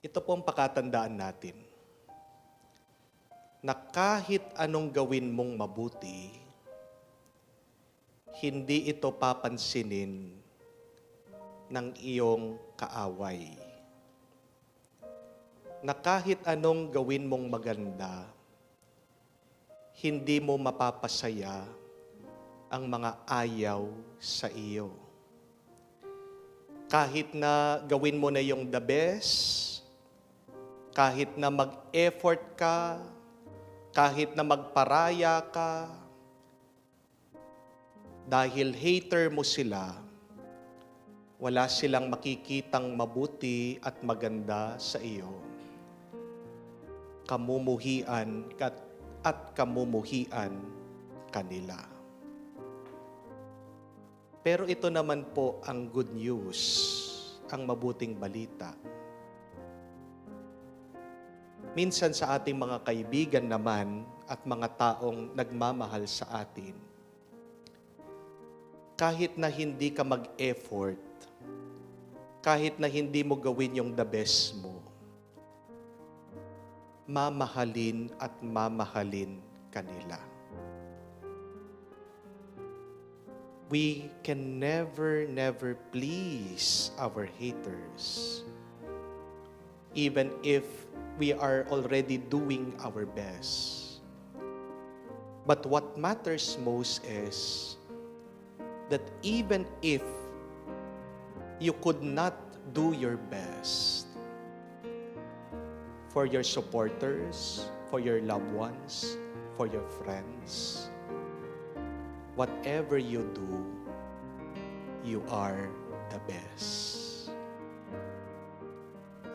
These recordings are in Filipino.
Ito po ang pakatandaan natin, na kahit anong gawin mong mabuti, hindi ito papansinin ng iyong kaaway. Na kahit anong gawin mong maganda, hindi mo mapapasaya ang mga ayaw sa iyo. Kahit na gawin mo na yung the best, kahit na mag-effort ka, kahit na magparaya ka, dahil hater mo sila, wala silang makikitang mabuti at maganda sa iyo. Kamumuhian at kamumuhian kanila. Pero ito naman po ang good news, ang mabuting balita. Minsan sa ating mga kaibigan naman at mga taong nagmamahal sa atin, kahit na hindi ka mag-effort, kahit na hindi mo gawin yung the best mo, mamahalin at mamahalin kanila. We can never please our haters, even if we are already doing our best. But what matters most is that even if you could not do your best for your supporters, for your loved ones, for your friends, whatever you do, you are the best.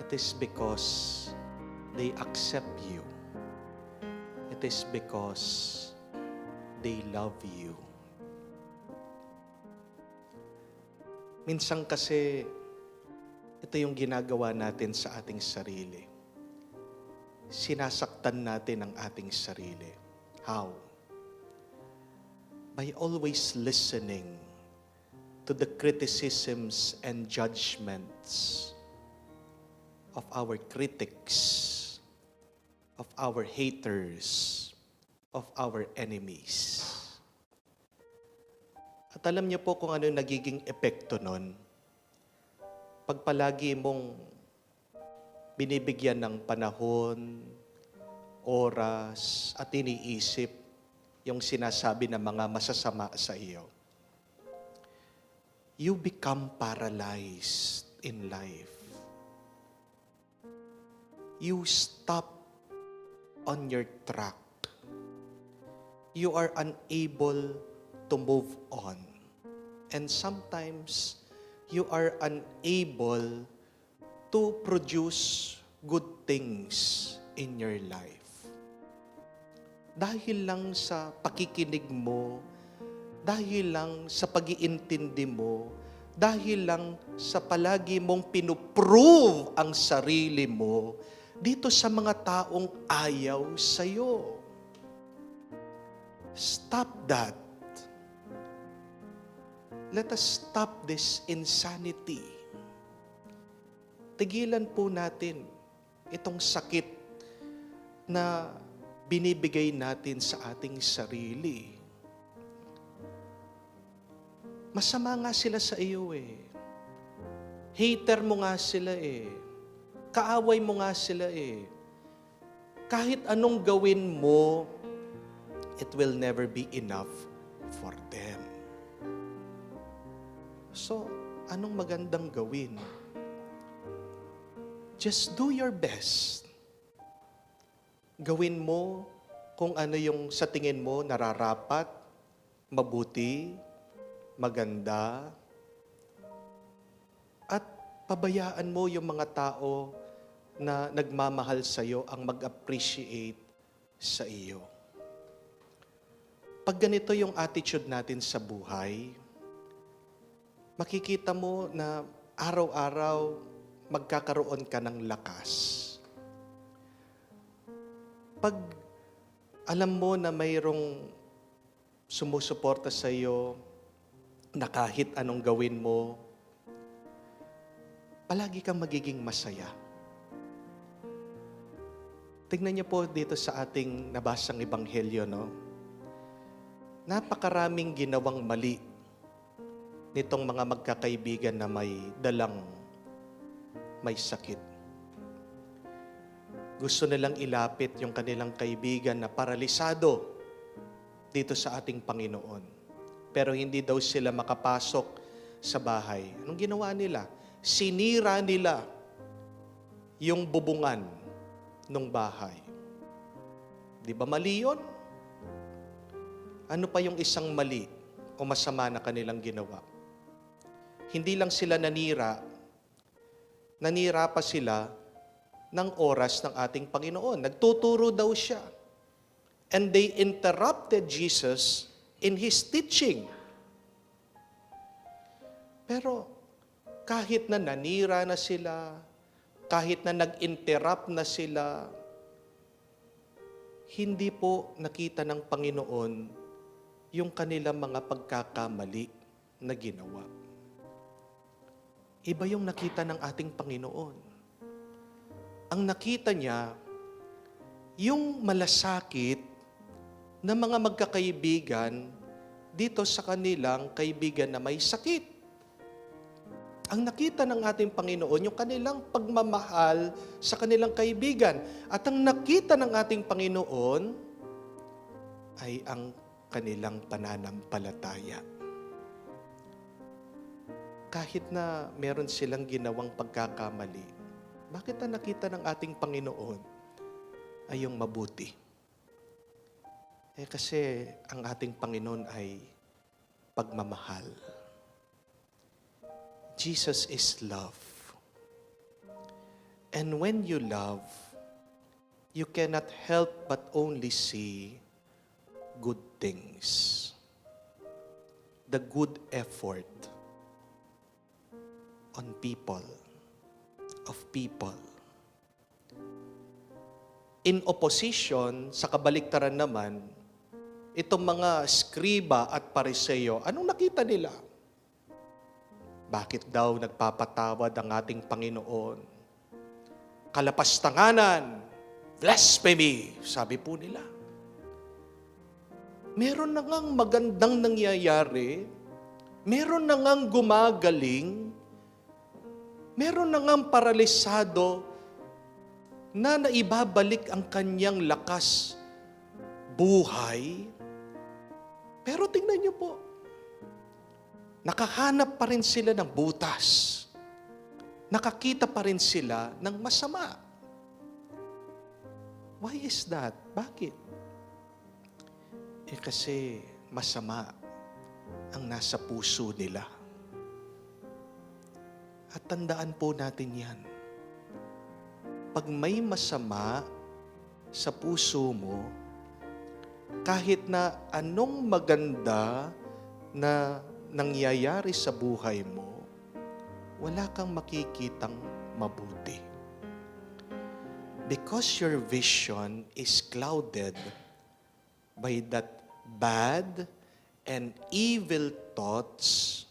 It is because they accept you. It is because they love you. Minsan kasi, ito yung ginagawa natin sa ating sarili. Sinasaktan natin ang ating sarili. How? By always listening to the criticisms and judgments of our critics, of our haters, of our enemies. At alam niyo po kung ano yung nagiging epekto nun? Pag palagi mong binibigyan ng panahon, oras, at iniisip yung sinasabi ng mga masasama sa iyo, you become paralyzed in life. You stop on your track. You are unable to move on. And sometimes, you are unable to produce good things in your life. Dahil lang sa pakikinig mo, dahil lang sa pag-iintindi mo, dahil lang sa palagi mong pinuprove ang sarili mo dito sa mga taong ayaw sa'yo. Stop that. Let us stop this insanity. Tigilan po natin itong sakit na binibigay natin sa ating sarili. Masama nga sila sa iyo eh. Hater mo nga sila eh. Kaaway mo nga sila eh. Kahit anong gawin mo, it will never be enough for them. So, anong magandang gawin? Just do your best. Gawin mo kung ano yung sa tingin mo nararapat, mabuti, maganda, at pabayaan mo yung mga tao na nagmamahal sa iyo ang mag-appreciate sa iyo. Pag ganito yung attitude natin sa buhay, makikita mo na araw-araw magkakaroon ka ng lakas. Pag alam mo na mayroong sumusuporta sa iyo na kahit anong gawin mo, palagi kang magiging masaya. Tingnan niyo po dito sa ating nabasang ebanghelyo, no? Napakaraming ginawang mali nitong mga magkakaibigan na may dalang may sakit. Gusto nilang ilapit yung kanilang kaibigan na paralisado dito sa ating Panginoon. Pero hindi daw sila makapasok sa bahay. Anong ginawa nila? Sinira nila yung bubungan ng bahay. Di ba mali yun? Ano pa yung isang mali o masama na kanilang ginawa? Hindi lang sila nanira pa sila ng oras ng ating Panginoon. Nagtuturo daw siya. And they interrupted Jesus in His teaching. Pero kahit na nanira na sila, kahit na nag-interrupt na sila, hindi po nakita ng Panginoon yung kanilang mga pagkakamali na ginawa. Iba yung nakita ng ating Panginoon. Ang nakita niya, yung malasakit na mga magkakaibigan dito sa kanilang kaibigan na may sakit. Ang nakita ng ating Panginoon, yung kanilang pagmamahal sa kanilang kaibigan. At ang nakita ng ating Panginoon ay ang kanilang pananampalataya. Kahit na meron silang ginawang pagkakamali, bakit ang nakita ng ating Panginoon ay yung mabuti? Kasi ang ating Panginoon ay pagmamahal. Jesus is love. And when you love, you cannot help but only see good things. The good effort on people. Of people. In opposition, sa kabaliktaran naman, itong mga skriba at pariseyo, anong nakita nila? Bakit daw nagpapatawad ang ating Panginoon? Kalapastanganan, blasphemy, sabi po nila. Meron na ngang magandang nangyayari, meron na ngang gumagaling, meron na ngang paralisado na naibabalik ang kanyang lakas, buhay. Pero tingnan niyo po, nakahanap pa rin sila ng butas. Nakakita pa rin sila ng masama. Why is that? Bakit? Kasi masama ang nasa puso nila. At tandaan po natin yan. Pag may masama sa puso mo, kahit na anong maganda na nangyayari sa buhay mo, wala kang makikitang mabuti. Because your vision is clouded by that bad and evil thoughts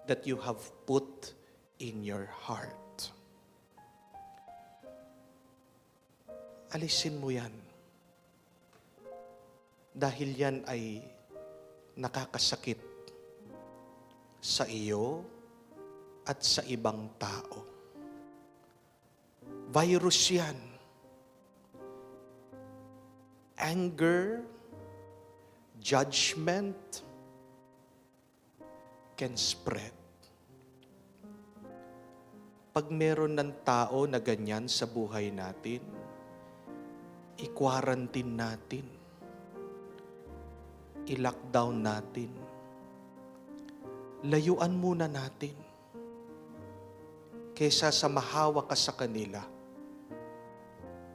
that you have put in your heart. Alisin mo yan. Dahil yan ay nakakasakit sa iyo at sa ibang tao. Virus yan. Anger, judgment can spread. Pag meron ng tao na ganyan sa buhay natin, i-quarantine natin. I-lockdown natin. Layuan muna natin. Kesa sa mahawa ka sa kanila.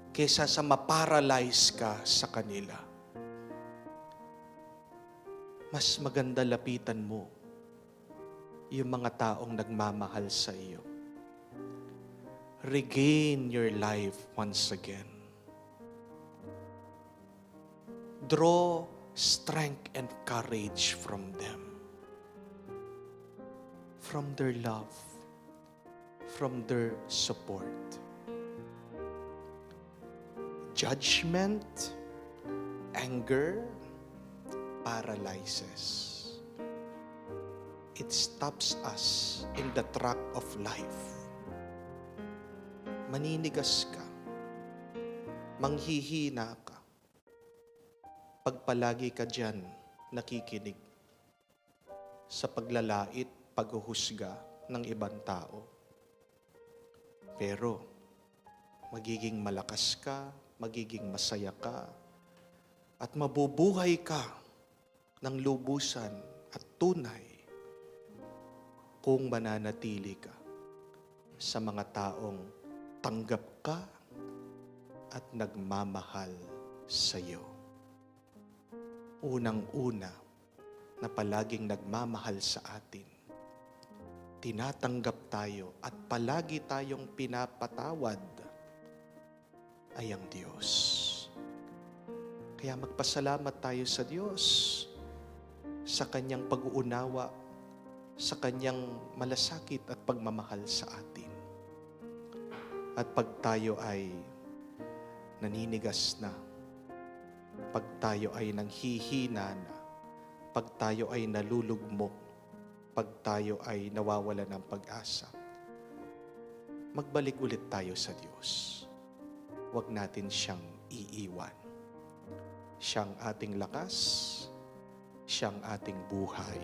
Kesa sa maparalyze ka sa kanila. Mas maganda lapitan mo yung mga taong nagmamahal sa iyo. Regain your life once again. Draw strength and courage from them. From their love. From their support. judgment, anger, paralyzes. It stops us in the track of life. Maninigas ka. Manghihina ka. Pag palagi ka dyan nakikinig sa paglalait, paghuhusga ng ibang tao. Pero magiging malakas ka, magiging masaya ka, at mabubuhay ka ng lubusan at tunay kung mananatili ka sa mga taong tanggap ka at nagmamahal sa iyo. Unang-una na palaging nagmamahal sa atin, tinatanggap tayo at palagi tayong pinapatawad ay ang Diyos. Kaya magpasalamat tayo sa Diyos sa Kanyang pag-uunawa, sa Kanyang malasakit at pagmamahal sa atin. At pag tayo ay naninigas na, pag tayo ay nanghihina na, pag tayo ay nalulugmok, pag tayo ay nawawala ng pag-asa, magbalik ulit tayo sa Diyos. Huwag natin siyang iiwan. Siyang ating lakas, siyang ating buhay.